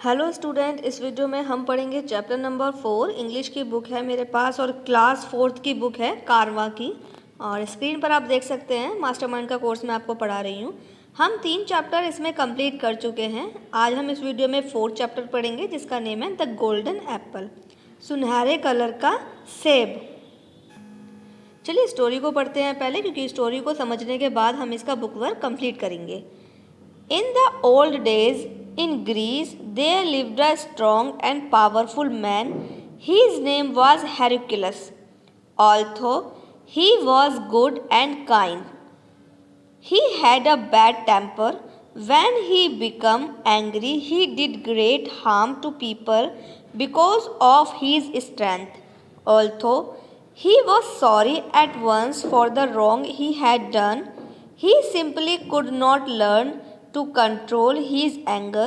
Hello student, इस video में हम पढ़ेंगे चैप्टर नंबर 4। इंग्लिश की बुक है मेरे पास और क्लास 4th की बुक है कारवा की। और स्क्रीन पर आप देख सकते हैं मास्टरमाइंड का कोर्स मैं आपको पढ़ा रही हूँ। हम 3 चैप्टर इसमें कंप्लीट कर चुके हैं। आज हम इस वीडियो में 4th चैप्टर पढ़ेंगे जिसका नेम है द गोल्डन एप्पल, सुनहरे कलर का सेब। चलिए स्टोरी को पढ़ते हैं पहले, क्योंकि स्टोरी को समझने के बाद हम इसका बुक वर्क कंप्लीट करेंगे। In the old days in Greece, there lived a strong and powerful man. His name was Hercules. Although he was good and kind, he had a bad temper. When he became angry, he did great harm to people because of his strength. Although he was sorry at once for the wrong he had done, he simply could not learn to control his anger.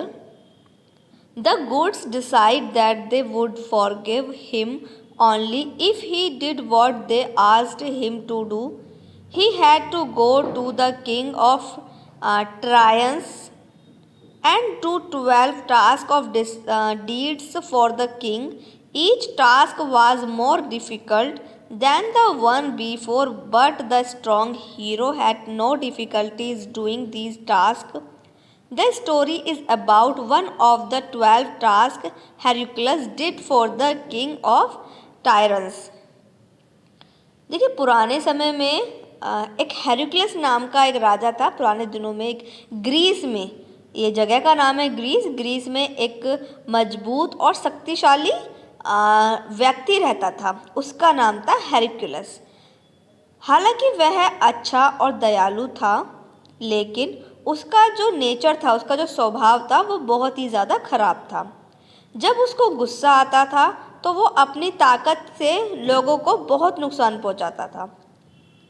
The gods decided that they would forgive him only if he did what they asked him to do. He had to go to the king of Trojans and do 12 tasks of deeds for the king. Each task was more difficult than the one before, but the strong hero had no difficulties doing these tasks. The story is about one of the 12 tasks Hercules did for the king of Tyrants. देखिए, पुराने समय में एक हेरक्लिस नाम का एक राजा था। पुराने दिनों में एक ग्रीस में, ये जगह का नाम है ग्रीस में एक मजबूत और शक्तिशाली व्यक्ति रहता था। उसका नाम था हेरक्लिस। हालांकि वह अच्छा और दयालु था, लेकिन उसका जो नेचर था, उसका जो स्वभाव था, वो बहुत ही ज़्यादा खराब था। जब उसको गुस्सा आता था तो वो अपनी ताकत से लोगों को बहुत नुकसान पहुंचाता था।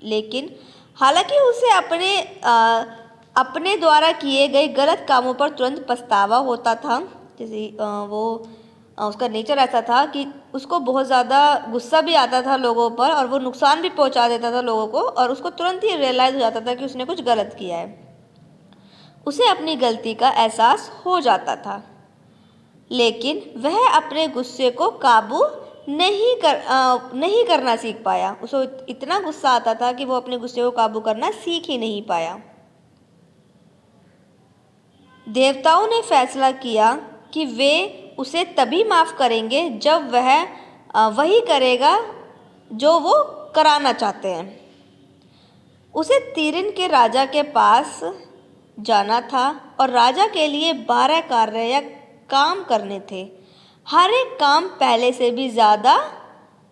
लेकिन हालांकि उसे अपने द्वारा किए गए गलत कामों पर तुरंत पछतावा होता था। जैसे उसका नेचर ऐसा था कि उसको बहुत ज़्यादा गुस्सा भी आता था लोगों पर और वो नुकसान भी पहुंचा देता था लोगों को, और उसको तुरंत ही रियलाइज़ हो जाता था कि उसने कुछ गलत किया है। उसे अपनी गलती का एहसास हो जाता था, लेकिन वह अपने गुस्से को काबू नहीं करना सीख पाया। उसे इतना गुस्सा आता था कि वो अपने गुस्से को काबू करना सीख ही नहीं पाया। देवताओं ने फैसला किया कि वे उसे तभी माफ़ करेंगे जब वह वही करेगा जो वो कराना चाहते हैं। उसे तिरिन के राजा के पास जाना था और राजा के लिए 12 कार्य या काम करने थे। हर एक काम पहले से भी ज़्यादा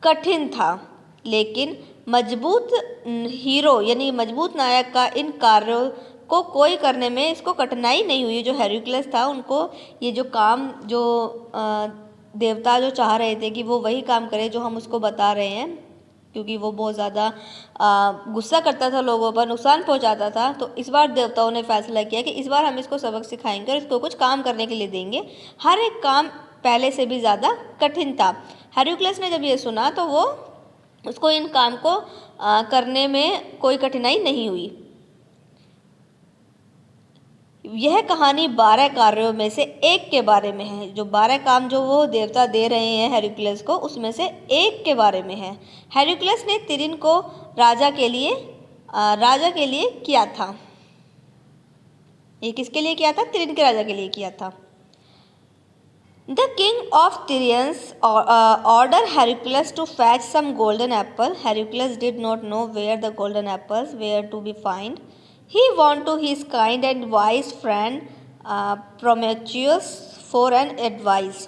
कठिन था, लेकिन मजबूत हीरो यानी मजबूत नायक का इन कार्यों को कोई करने में इसको कठिनाई नहीं हुई। जो हेरक्लिस था, उनको ये जो काम जो देवता जो चाह रहे थे कि वो वही काम करे जो हम उसको बता रहे हैं, क्योंकि वो बहुत ज़्यादा गुस्सा करता था, लोगों पर नुकसान पहुंचाता था। तो इस बार देवताओं ने फैसला किया कि इस बार हम इसको सबक सिखाएंगे और इसको कुछ काम करने के लिए देंगे। हर एक काम पहले से भी ज़्यादा कठिन था। हेरक्लिस ने जब ये सुना तो वो उसको इन काम को करने में कोई कठिनाई नहीं हुई। यह कहानी 12 कार्यों में से एक के बारे में है। जो 12 काम जो वो देवता दे रहे हैं हेरक्लिस को, उसमें से एक के बारे में है। हेरक्लिस ने तिरिन को राजा के लिए किया था। ये किसके लिए किया था? तिरिन के राजा के लिए किया था। The king of Tyrians ordered Hercules to fetch some golden apple. Hercules did not know where the golden apples were to be found. He went to his kind and wise friend Prometheus for an advice.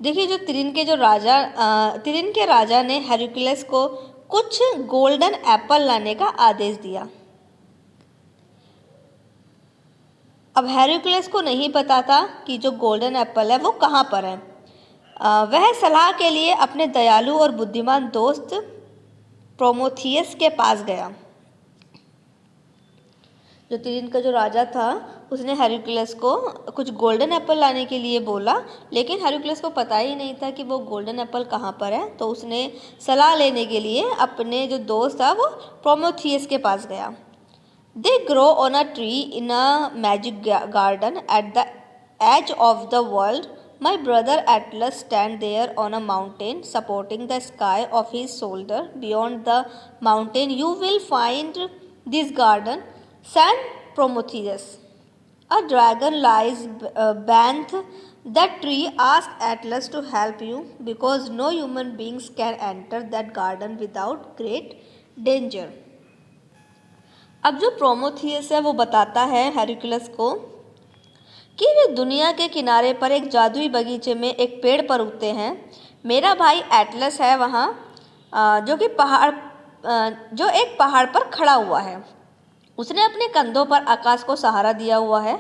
देखिए, जो तिरिन के राजा ने हेरक्लिस को कुछ golden Apple लाने का आदेश दिया। अब हेरक्लिस को नहीं पता था कि जो गोल्डन एप्पल है वो कहाँ पर है। वह सलाह के लिए अपने दयालु और बुद्धिमान दोस्त प्रोमेथियस के पास गया। जो तिरिन का जो राजा था, उसने हेरक्लिस को कुछ गोल्डन एप्पल लाने के लिए बोला, लेकिन हेरक्लिस को पता ही नहीं था कि वो गोल्डन एप्पल कहाँ पर है। तो उसने सलाह लेने के लिए अपने जो दोस्त था वो प्रोमेथियस के पास गया। They grow on a tree in a magic garden at the edge of the world. My brother Atlas stand there on a mountain, supporting the sky of his shoulder. Beyond the mountain, you will find this garden, San Prometheus. A dragon lies beneath the tree. Ask Atlas to help you, because no human beings can enter that garden without great danger. अब जो Prometheus है वो बताता है हेरक्युलस को कि वे दुनिया के किनारे पर एक जादुई बगीचे में एक पेड़ पर उगते हैं। मेरा भाई एटलस है वहाँ, जो एक पहाड़ पर खड़ा हुआ है। उसने अपने कंधों पर आकाश को सहारा दिया हुआ है।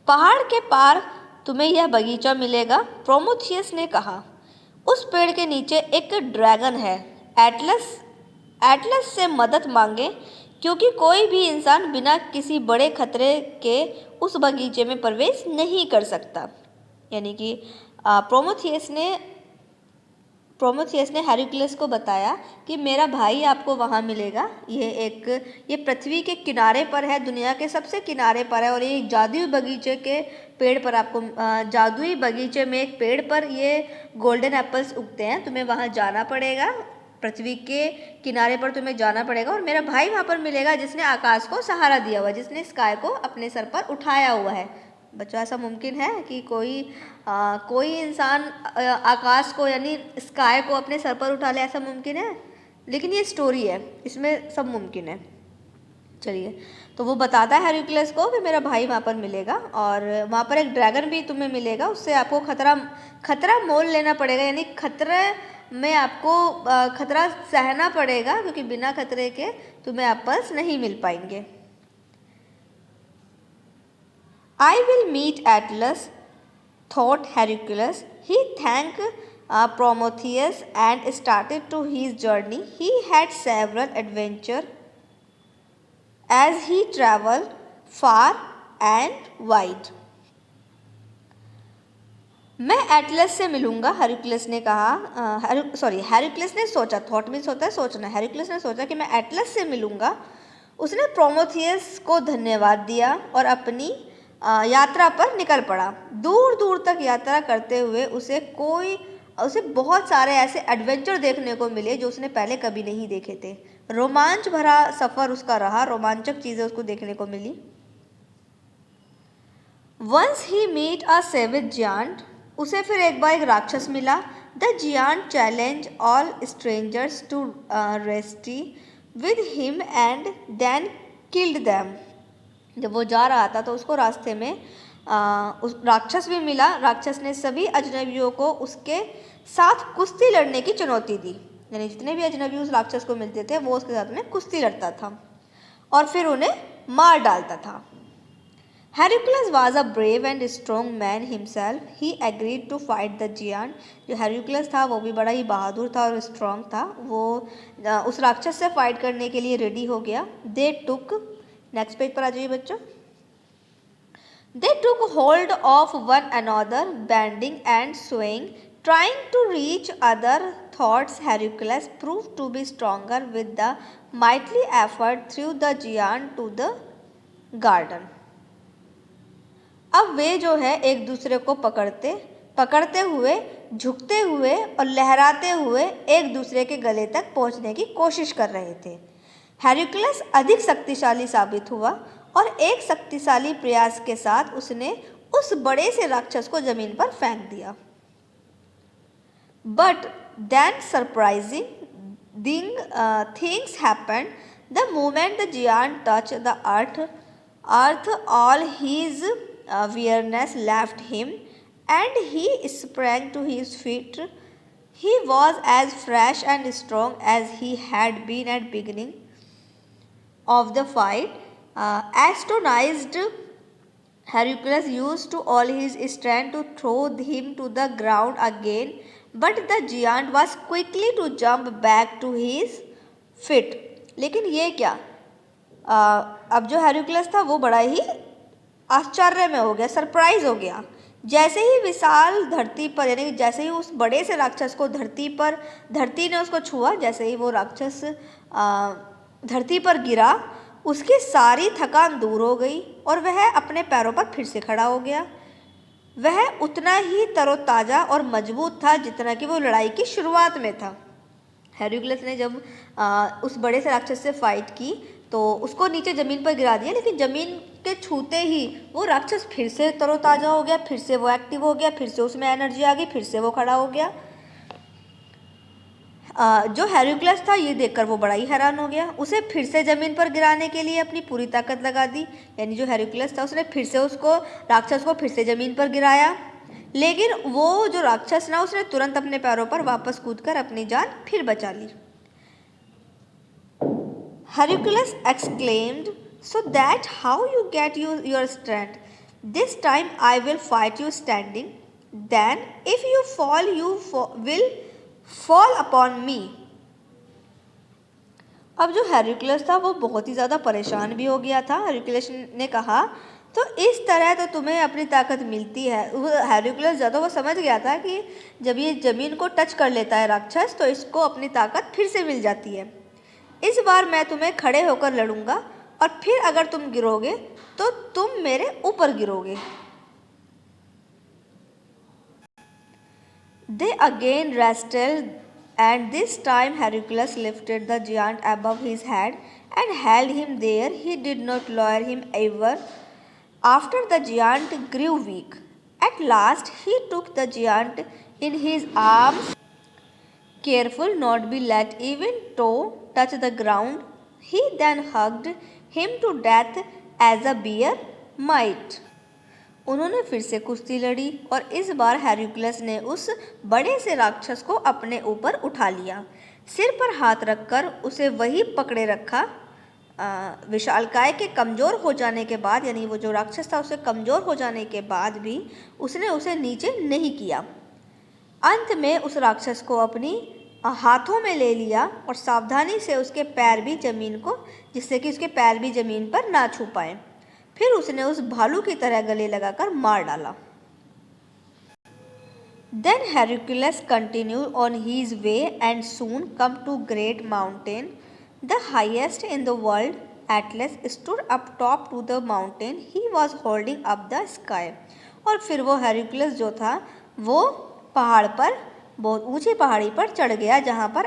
पहाड़ के पार तुम्हें यह बगीचा मिलेगा, प्रोमेथियस ने कहा। उस पेड़ के नीचे एक ड्रैगन है। एटलस से मदद मांगे, क्योंकि कोई भी इंसान बिना किसी बड़े खतरे के उस बगीचे में प्रवेश नहीं कर सकता। यानी कि प्रोमेथियस ने हेरक्युलस को बताया कि मेरा भाई आपको वहाँ मिलेगा। ये पृथ्वी के किनारे पर है, दुनिया के सबसे किनारे पर है, और ये जादुई बगीचे के पेड़ पर आपको जादुई बगीचे में एक पेड़ पर ये गोल्डन एप्पल्स उगते हैं। तुम्हें वहाँ जाना पड़ेगा, पृथ्वी के किनारे पर तुम्हें जाना पड़ेगा, और मेरा भाई वहाँ पर मिलेगा जिसने आकाश को सहारा दिया हुआ है, जिसने स्काई को अपने सर पर उठाया हुआ है। बच्चों, ऐसा मुमकिन है कि कोई इंसान आकाश को यानी स्काई को अपने सर पर उठा ले? ऐसा मुमकिन है? लेकिन ये स्टोरी है, इसमें सब मुमकिन है। चलिए, तो वो बताता है हेरक्युलस को कि मेरा भाई वहाँ पर मिलेगा, और वहाँ पर एक ड्रैगन भी तुम्हें मिलेगा। उससे आपको खतरा मोल लेना पड़ेगा, यानी खतरे में आपको खतरा सहना पड़ेगा, क्योंकि बिना खतरे के तुम्हें एप्पल्स नहीं मिल पाएंगे। I will meet Atlas, thought Hercules. He thanked Prometheus and started to his journey. He had several adventures as he traveled far and wide. मैं एटलस से मिलूंगा, हेरक्युलस ने कहा। हेरक्युलस ने सोचा, थॉट मीन्स होता है सोचना। हेरक्युलस ने सोचा कि मैं एटलस से मिलूंगा। उसने प्रोमेथियस को धन्यवाद दिया और अपनी यात्रा पर निकल पड़ा। दूर दूर तक यात्रा करते हुए उसे बहुत सारे ऐसे एडवेंचर देखने को मिले जो उसने पहले कभी नहीं देखे थे। रोमांच भरा सफ़र उसका रहा, रोमांचक चीज़ें उसको देखने को मिली। Once he met a savage giant, उसे फिर एक बार एक राक्षस मिला। The giant challenged all strangers to wrestle with him and then killed them. जब वो जा रहा था तो उसको रास्ते में उस राक्षस भी मिला। राक्षस ने सभी अजनबियों को उसके साथ कुश्ती लड़ने की चुनौती दी। यानी जितने भी अजनबी उस राक्षस को मिलते थे वो उसके साथ में कुश्ती लड़ता था और फिर उन्हें मार डालता था। Hercules was a brave and strong man himself. He agreed to fight the giant. जो हेरक्युलस था वो भी बड़ा ही बहादुर था और स्ट्रॉन्ग था। वो उस राक्षस से फाइट करने के लिए रेडी हो गया। They took, नेक्स्ट पेज पर आ जाइए बच्चों। They took hold of one another, bending and swaying, trying to reach other thoughts. Hercules proved to be stronger with the mighty effort threw the giant to the garden. अब वे जो है एक दूसरे को पकड़ते हुए, झुकते हुए और लहराते हुए एक दूसरे के गले तक पहुंचने की कोशिश कर रहे थे। हेरक्युलस अधिक शक्तिशाली साबित हुआ और एक शक्तिशाली प्रयास के साथ उसने उस बड़े से राक्षस को जमीन पर फेंक दिया। But then surprising things happened. The moment the giant touched the earth, all his weariness left him and he sprang to his feet. He was as fresh and strong as he had been at beginning of the fight. Astonished, Hercules used all his strength to throw him to the ground again, but the giant was quickly to jump back to his feet. लेकिन ये क्या, अब जो हेरक्युलस था वो बड़ा ही आश्चर्य में हो गया, सरप्राइज हो गया। जैसे ही विशाल धरती पर, यानी जैसे ही उस बड़े से राक्षस को धरती ने उसको छुआ, जैसे ही वो राक्षस धरती पर गिरा, उसकी सारी थकान दूर हो गई और वह अपने पैरों पर फिर से खड़ा हो गया। वह उतना ही तरोताज़ा और मजबूत था जितना कि वो लड़ाई की शुरुआत में था। हेरक्युलस ने जब उस बड़े से राक्षस से फाइट की तो उसको नीचे ज़मीन पर गिरा दिया, लेकिन ज़मीन के छूते ही वो राक्षस फिर से तरोताज़ा हो गया, फिर से वो एक्टिव हो गया, फिर से उसमें एनर्जी आ गई, फिर से वो खड़ा हो गया। जो हेरक्युलस था ये देखकर वो बड़ा ही हैरान हो गया। उसे फिर से ज़मीन पर गिराने के लिए अपनी पूरी ताकत लगा दी। यानी जो हेरक्युलस था उसने फिर से उसको राक्षस को फिर से ज़मीन पर गिराया, लेकिन वो जो राक्षस ना उसने तुरंत अपने पैरों पर वापस कूदकर अपनी जान फिर बचा ली। Hercules exclaimed, "So that how you get your strength? This time I will fight you standing. Then if you fall, you will fall upon me." अब जो हेरक्युलस था वो बहुत ही ज़्यादा परेशान भी हो गया था। हेरक्युलस ने कहा, तो इस तरह तो तुम्हें अपनी ताकत मिलती है। हेरक्युलस ज़्यादा वो समझ गया था कि जब ये ज़मीन को टच कर लेता है राक्षस तो इसको अपनी ताकत फिर से मिल जाती है। इस बार मैं तुम्हें खड़े होकर लड़ूंगा और फिर अगर तुम गिरोगे तो तुम मेरे ऊपर गिरोगे। They again wrestled, and this time Hercules lifted the giant above his head and held him there. He did not lower him ever after the giant grew weak. At last he took the giant in his arms, careful not be let even toe touch the ground. He then hugged him to death as a bear might. उन्होंने फिर से कुश्ती लड़ी और इस बार हेरक्युलस ने उस बड़े से राक्षस को अपने ऊपर उठा लिया। सिर पर हाथ रखकर उसे वही पकड़े रखा। विशालकाय के कमज़ोर हो जाने के बाद, यानी वो जो राक्षस था उसे कमज़ोर हो जाने के बाद भी उसने उसे नीचे नहीं किया। अंत में उस राक्षस को अपनी हाथों में ले लिया और सावधानी से उसके पैर भी ज़मीन को, जिससे कि उसके पैर भी ज़मीन पर ना छू पाए, फिर उसने उस भालू की तरह गले लगाकर मार डाला। Then Hercules continued on his way and soon come to great mountain, the highest in the world. Atlas stood up top to the mountain. He was holding up the sky. और फिर वो हेरक्युलस जो था वो पहाड़ पर, बहुत ऊंची पहाड़ी पर चढ़ गया जहाँ पर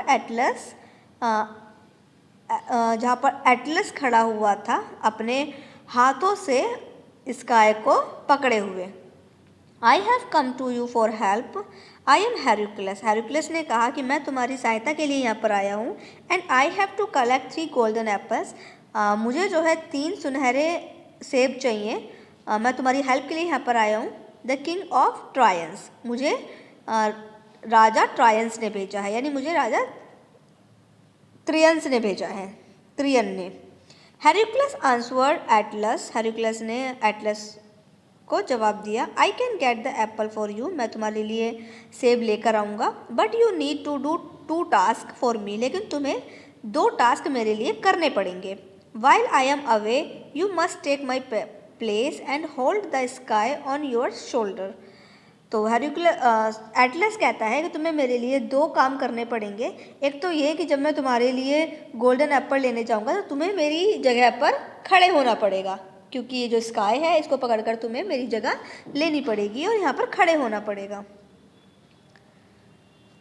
एटलस खड़ा हुआ था अपने हाथों से स्काई को पकड़े हुए। I have come to you for help, I am Hercules. Hercules ने कहा कि मैं तुम्हारी सहायता के लिए यहाँ पर आया हूँ। And I have to collect 3 golden apples, मुझे जो है 3 सुनहरे सेब चाहिए। मैं तुम्हारी हेल्प के लिए यहाँ पर आया हूँ। द किंग ऑफ ट्रायंस, मुझे राजा ट्रायंस ने भेजा है, यानी मुझे राजा त्रियंस ने भेजा है, त्रियन ने। हेरक्युलस आंसवर्ड एटलस, हेरक्युलस ने एटलस को जवाब दिया, I can get the apple for you, मैं तुम्हारे लिए सेब लेकर आऊँगा। But you need to do 2 task for me, लेकिन तुम्हें 2 टास्क मेरे लिए करने पड़ेंगे। While I am away you must take my place and hold the sky on your shoulder. तो हेरक्युलस एटलस कहता है कि तुम्हें मेरे लिए 2 काम करने पड़ेंगे। एक तो ये कि जब मैं तुम्हारे लिए गोल्डन एप्पल लेने जाऊँगा तो तुम्हें मेरी जगह पर खड़े होना पड़ेगा, क्योंकि ये जो स्काई है इसको पकड़कर तुम्हें मेरी जगह लेनी पड़ेगी और यहाँ पर खड़े होना पड़ेगा।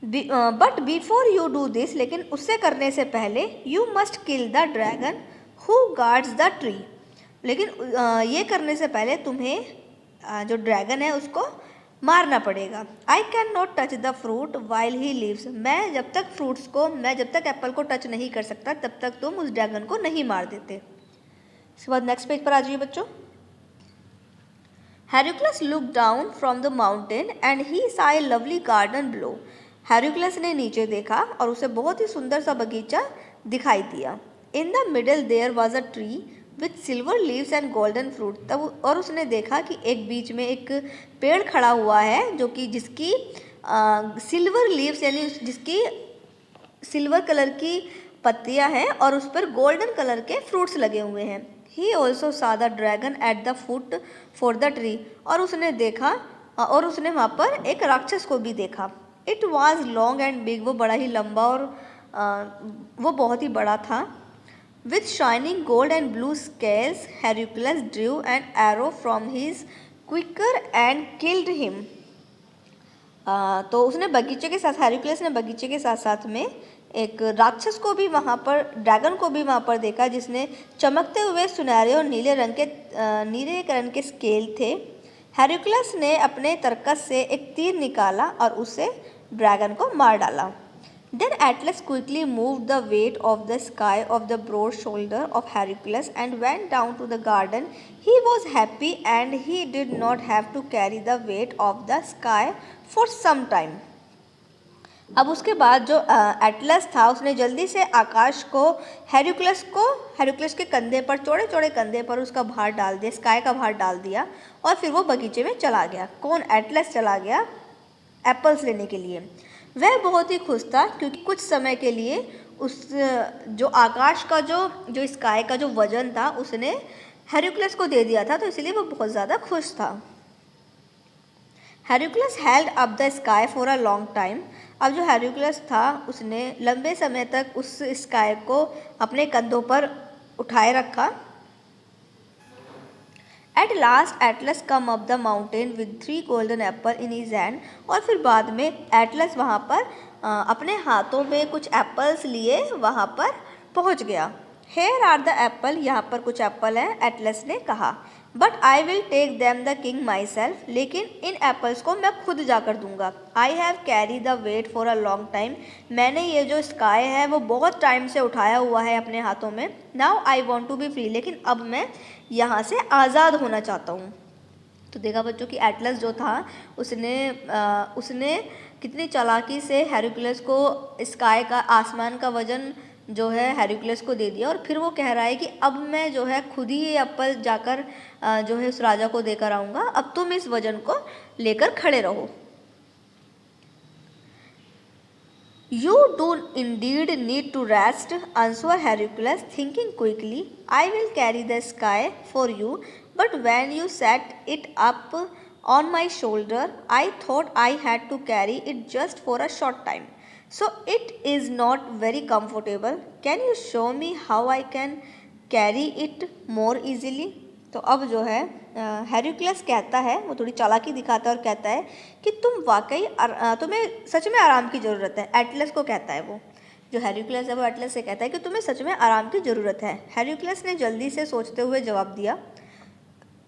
But before you do this, लेकिन उससे करने से पहले you must kill the dragon who guards the tree, लेकिन ये करने से पहले तुम्हें जो ड्रैगन है उसको मारना पड़ेगा। I can not touch the fruit while he lives, मैं जब तक एप्पल को टच नहीं कर सकता तब तक तुम उस ड्रैगन को नहीं मार देते। इसके बाद नेक्स्ट पेज पर आ जाइए बच्चों। Hercules look down from the mountain and he saw a lovely garden below. Hercules ने नीचे देखा और उसे बहुत ही सुंदर सा बगीचा दिखाई दिया। In the middle there was a tree with silver leaves and golden fruit, तब और उसने देखा कि एक बीच में एक पेड़ खड़ा हुआ है जो कि जिसकी सिल्वर लीव्स, यानी जिसकी सिल्वर कलर की पत्तियां हैं और उस पर गोल्डन कलर के फ्रूट्स लगे हुए हैं। He also saw the dragon at the foot for the tree, और उसने देखा और उसने वहाँ पर एक राक्षस को भी देखा। It was long and big, वो बड़ा ही लंबा और वो बहुत ही बड़ा था। With shining gold and blue scales, Hercules drew an arrow from his quiver and killed him. तो उसने बगीचे के साथ हेरक्युलस ने बगीचे के साथ साथ में एक राक्षस को भी वहाँ पर, ड्रैगन को भी वहाँ पर देखा, जिसने चमकते हुए सुनहरे और नीले रंग के स्केल थे। हेरक्युलस ने अपने तरकस से एक तीर निकाला और उससे ड्रैगन को मार डाला। Then Atlas quickly moved the weight of the sky of the broad shoulder of Hercules and went down to the garden. He was happy and he did not have to carry the weight of the sky for some time. अब उसके बाद जो Atlas था उसने जल्दी से आकाश को हेरक्युलस के कंधे पर, चौड़े चौड़े कंधे पर उसका भार डाल दिया, स्काई का भार डाल दिया और फिर वो बगीचे में चला गया। कौन? एटलस चला गया एप्पल्स लेने के लिए। वह बहुत ही खुश था क्योंकि कुछ समय के लिए उस जो आकाश का जो स्काई का जो वजन था उसने हेरक्युलस को दे दिया था, तो इसलिए वो बहुत ज़्यादा खुश था। Hercules held up the sky for a long time. अब जो हेरक्युलस था उसने लंबे समय तक उस स्काई को अपने कंधों पर उठाए रखा। At last Atlas come up the mountain with 3 golden apple in his hand. और फिर बाद में एटलस वहाँ पर अपने हाथों में कुछ एप्पल्स लिए वहाँ पर पहुँच गया। Here are the apple, यहाँ पर कुछ एप्पल हैं, एटलस ने कहा। But I will take them the king myself, लेकिन इन एप्पल्स को मैं खुद जाकर दूंगा। I have carried the weight for a long time, मैंने ये जो स्काई है वो बहुत टाइम से उठाया हुआ है अपने हाथों में। Now I want to be free, लेकिन अब मैं यहाँ से आज़ाद होना चाहता हूँ। तो देखा बच्चों कि एटलस जो था उसने कितनी चालाकी से हेरक्युलस को स्काई का, आसमान का वजन जो है हेरक्युलस को दे दिया और फिर वो कह रहा है कि अब मैं जो है खुद ही ये एप्पल जाकर जो है उस राजा को देकर आऊँगा, अब तुम इस वजन को लेकर खड़े रहो। You do indeed need to rest, answered Hercules, thinking quickly. I will carry the sky for you, but when you set it up on my shoulder, I thought I had to carry it just for a short time. So it is not very comfortable. Can you show me how I can carry it more easily? तो अब जो है हेरक्युलस कहता है, वो थोड़ी चालाकी दिखाता है और कहता है कि तुम्हें सच में आराम की ज़रूरत है। एटलस को कहता है, वो जो हेरक्युलस है वो एटलस से कहता है कि तुम्हें सच में आराम की ज़रूरत है। हेरक्युलस ने जल्दी से सोचते हुए जवाब दिया,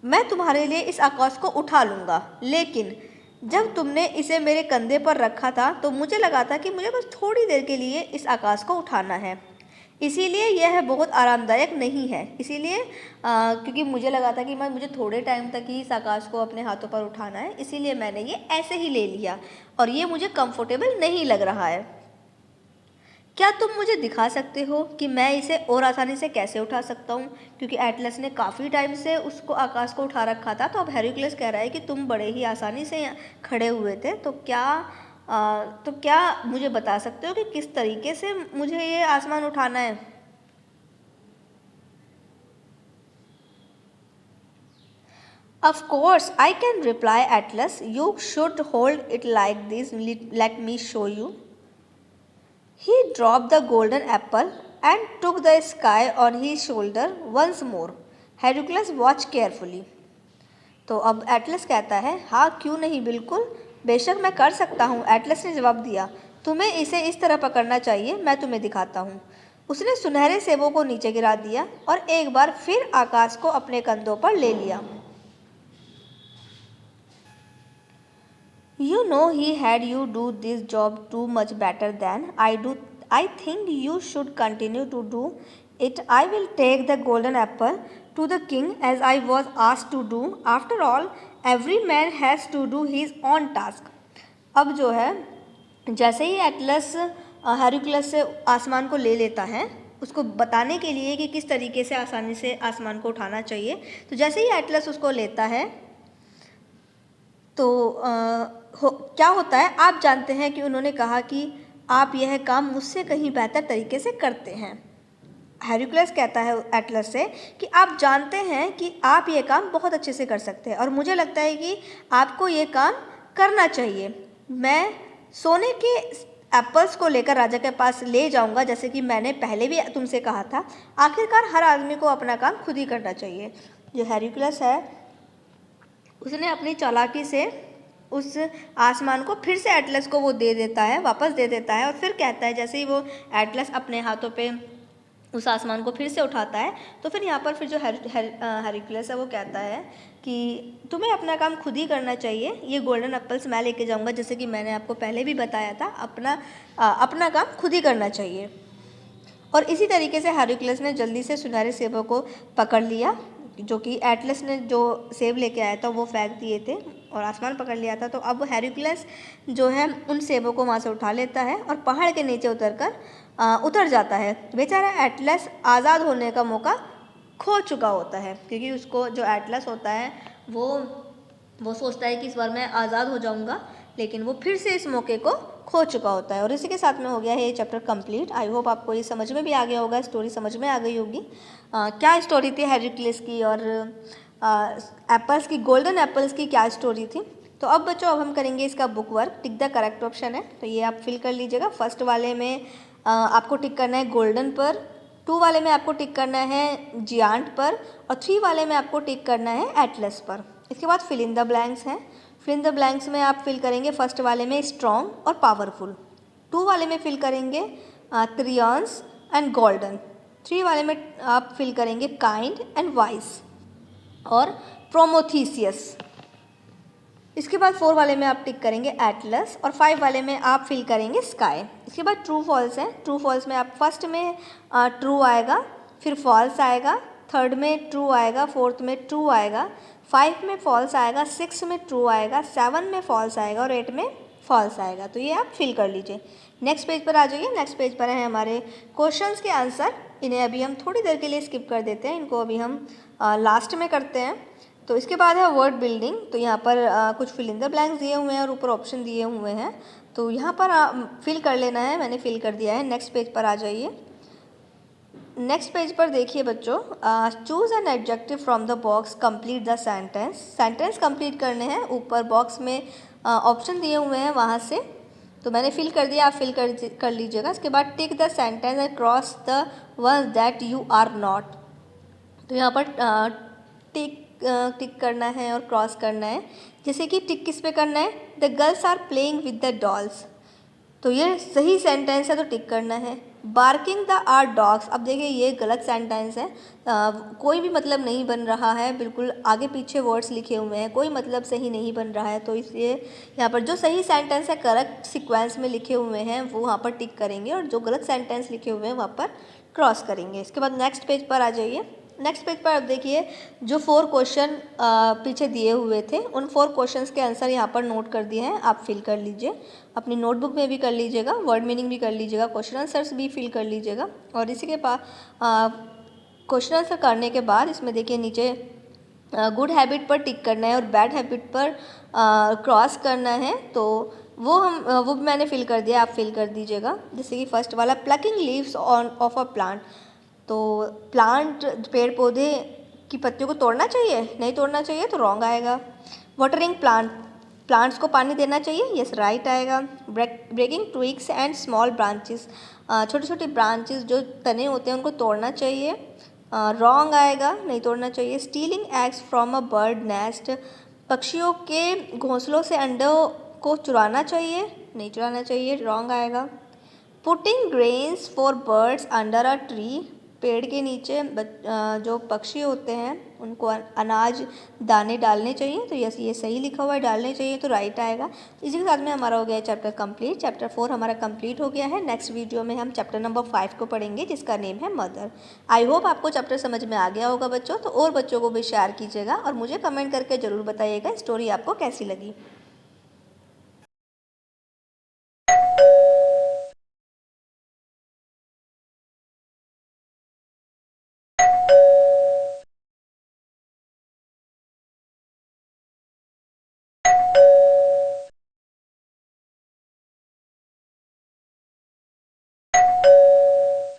मैं तुम्हारे लिए इस आकाश को उठा लूँगा, लेकिन जब तुमने इसे मेरे कंधे पर रखा था तो मुझे लगा था कि मुझे बस थोड़ी देर के लिए इस आकाश को उठाना है, इसीलिए यह बहुत आरामदायक नहीं है। इसीलिए क्योंकि मुझे लगा था कि मुझे थोड़े टाइम तक ही इस आकाश को अपने हाथों पर उठाना है, इसीलिए मैंने ये ऐसे ही ले लिया और ये मुझे कंफर्टेबल नहीं लग रहा है। क्या तुम मुझे दिखा सकते हो कि मैं इसे और आसानी से कैसे उठा सकता हूँ? क्योंकि एटलस ने काफ़ी टाइम से उसको आकाश को उठा रखा था, तो अब हेरक्युलस कह रहा है कि तुम बड़े ही आसानी से खड़े हुए थे, तो क्या मुझे बता सकते हो कि किस तरीके से मुझे ये आसमान उठाना है? Of course, I can reply, Atlas. You should hold it like this. Let me show you. He dropped the golden apple and took the sky on his shoulder once more. Hercules watched carefully. तो अब Atlas कहता है, हाँ क्यों नहीं, बिल्कुल बेशक मैं कर सकता हूँ। एटलस ने जवाब दिया, तुम्हें इसे इस तरह पकड़ना चाहिए, मैं तुम्हें दिखाता हूँ। उसने सुनहरे सेबों को नीचे गिरा दिया और एक बार फिर आकाश को अपने कंधों पर ले लिया। You know he had you do this job too much better than I do. I think you should continue to do it. I will take the golden apple to the king as I was asked to do. After all, every man has to do his own task. अब जो है जैसे ही Atlas हेरक्युलस से आसमान को ले लेता है, उसको बताने के लिए कि किस तरीके से आसानी से आसमान को उठाना चाहिए, तो जैसे ही एटलस उसको लेता है तो क्या होता है, आप जानते हैं कि उन्होंने कहा कि आप यह काम मुझसे कहीं बेहतर तरीके से करते हैं। हेरक्युलस कहता है एटलस से कि आप जानते हैं कि आप ये काम बहुत अच्छे से कर सकते हैं और मुझे लगता है कि आपको ये काम करना चाहिए। मैं सोने के एप्पल्स को लेकर राजा के पास ले जाऊंगा, जैसे कि मैंने पहले भी तुमसे कहा था। आखिरकार हर आदमी को अपना काम खुद ही करना चाहिए। जो हेरक्युलस है उसने अपनी चालाकी से उस आसमान को फिर से एटलस को वो दे देता है, वापस दे देता है, और फिर कहता है, जैसे ही वो एटलस अपने हाथों पे उस आसमान को फिर से उठाता है, तो फिर यहाँ पर फिर जो हेरक्युलस है वो कहता है कि तुम्हें अपना काम खुद ही करना चाहिए, ये गोल्डन एप्पल्स मैं लेके जाऊँगा, जैसे कि मैंने आपको पहले भी बताया था, अपना काम खुद ही करना चाहिए। और इसी तरीके से हेरक्युलस ने जल्दी से सुनहरे सेबों को पकड़ लिया, जो कि एटलस ने जो सेब लेके आया था वो फेंक दिए थे और आसमान पकड़ लिया था। तो अब हेरक्युलस जो है उन सेबों को वहाँ से उठा लेता है और पहाड़ के नीचे उतर जाता है। बेचारा एटलस आज़ाद होने का मौका खो चुका होता है, क्योंकि उसको जो एटलस होता है वो सोचता है कि इस बार मैं आज़ाद हो जाऊँगा, लेकिन वो फिर से इस मौके को खो चुका होता है। और इसी के साथ में हो गया है ये चैप्टर कंप्लीट। आई होप आपको ये समझ में भी आ गया होगा, स्टोरी समझ में आ गई होगी। क्या स्टोरी थी हेरक्युलस की और एप्पल्स की, गोल्डन एप्पल्स की क्या स्टोरी थी। तो अब बच्चों अब हम करेंगे इसका book work. Tick the correct option है, तो ये आप फिल कर लीजिएगा। फर्स्ट वाले में आपको टिक करना है गोल्डन पर, 2 वाले में आपको टिक करना है जियांट पर, और 3 वाले में आपको टिक करना है एटलस पर। इसके बाद फिल इन द ब्लैंक्स हैं। फिल इन द ब्लैंक्स में आप फिल करेंगे फर्स्ट वाले में स्ट्रॉन्ग और पावरफुल, 2 वाले में फिल करेंगे त्रियंस एंड गोल्डन, 3 वाले में आप फिल करेंगे काइंड एंड वाइस और प्रोमोथीसियस। इसके बाद 4 वाले में आप टिक करेंगे एटलस और 5 वाले में आप फिल करेंगे स्काई। इसके बाद ट्रू फॉल्स है। ट्रू फॉल्स में आप फर्स्ट में ट्रू आएगा, फिर फॉल्स आएगा, थर्ड में ट्रू आएगा, फोर्थ में ट्रू आएगा, 5 में फॉल्स आएगा, 6 में ट्रू आएगा, 7 में फॉल्स आएगा और 8 में फॉल्स आएगा। तो ये आप फिल कर लीजिए। नेक्स्ट पेज पर आ जाइए। नेक्स्ट पेज पर है हमारे क्वेश्चंस के आंसर। इन्हें अभी हम थोड़ी देर के लिए स्किप कर देते हैं, इनको अभी हम लास्ट में करते हैं। तो इसके बाद है वर्ड बिल्डिंग। तो यहाँ पर कुछ फिल इन द ब्लैंक्स दिए हुए हैं और ऊपर ऑप्शन दिए हुए हैं, तो यहाँ पर फिल कर लेना है। मैंने फिल कर दिया है। नेक्स्ट पेज पर आ जाइए। नेक्स्ट पेज पर देखिए बच्चों, choose an adjective from the box, complete the sentence. Sentence complete करने हैं। ऊपर बॉक्स में ऑप्शन दिए हुए हैं, वहाँ से तो मैंने फिल कर दिया, आप फिल कर लीजिएगा। इसके बाद tick the sentence and cross the one that you are not. तो यहाँ पर टिक करना है और क्रॉस करना है। जैसे कि टिक किस पे करना है, the girls are playing with the dolls, तो ये सही सेंटेंस है तो टिक करना है। बार्किंग द आर डॉग्स, अब देखिए ये गलत सेंटेंस है, कोई भी मतलब नहीं बन रहा है, बिल्कुल आगे पीछे वर्ड्स लिखे हुए हैं, कोई मतलब सही नहीं बन रहा है। तो इसलिए यहाँ पर जो सही सेंटेंस है करेक्ट सीक्वेंस में लिखे हुए हैं वो वहाँ पर टिक करेंगे, और जो गलत सेंटेंस लिखे हुए हैं वहाँ पर क्रॉस करेंगे। इसके बाद नेक्स्ट पेज पर आ जाइए। नेक्स्ट पेज पर अब देखिए जो 4 क्वेश्चन पीछे दिए हुए थे, उन 4 क्वेश्चंस के आंसर यहाँ पर नोट कर दिए हैं, आप फिल कर लीजिए। अपनी नोटबुक में भी कर लीजिएगा, वर्ड मीनिंग भी कर लीजिएगा, क्वेश्चन आंसर्स भी फिल कर लीजिएगा। और इसी के बाद क्वेश्चन आंसर करने के बाद इसमें देखिए नीचे गुड हैबिट पर टिक करना है और बैड हैबिट पर क्रॉस करना है, तो वो भी मैंने फिल कर दिया, आप फिल कर दीजिएगा। जैसे कि फर्स्ट वाला plucking leaves of a plant, तो प्लांट पेड़ पौधे की पत्तियों को तोड़ना चाहिए, नहीं तोड़ना चाहिए, तो रॉन्ग आएगा। वाटरिंग प्लांट्स को पानी देना चाहिए, यस राइट आएगा। Breaking twigs and small branches, छोटे छोटे ब्रांचेस जो तने होते हैं उनको तोड़ना चाहिए, रॉन्ग आएगा, नहीं तोड़ना चाहिए। Stealing eggs from a bird nest, पक्षियों के घोंसलों से अंडों को चुराना चाहिए, नहीं चुराना चाहिए, रॉन्ग आएगा। Putting grains for birds under a tree, पेड़ के नीचे जो पक्षी होते हैं उनको अनाज दाने डालने चाहिए, तो यस ये सही लिखा हुआ है, डालने चाहिए, तो राइट आएगा। इसी के साथ में हमारा हो गया चैप्टर कंप्लीट। चैप्टर 4 हमारा कंप्लीट हो गया है। नेक्स्ट वीडियो में हम चैप्टर नंबर 5 को पढ़ेंगे, जिसका नेम है मदर। आई होप आपको चैप्टर समझ में आ गया होगा बच्चों, तो और बच्चों को भी शेयर कीजिएगा और मुझे कमेंट करके ज़रूर बताइएगा स्टोरी आपको कैसी लगी।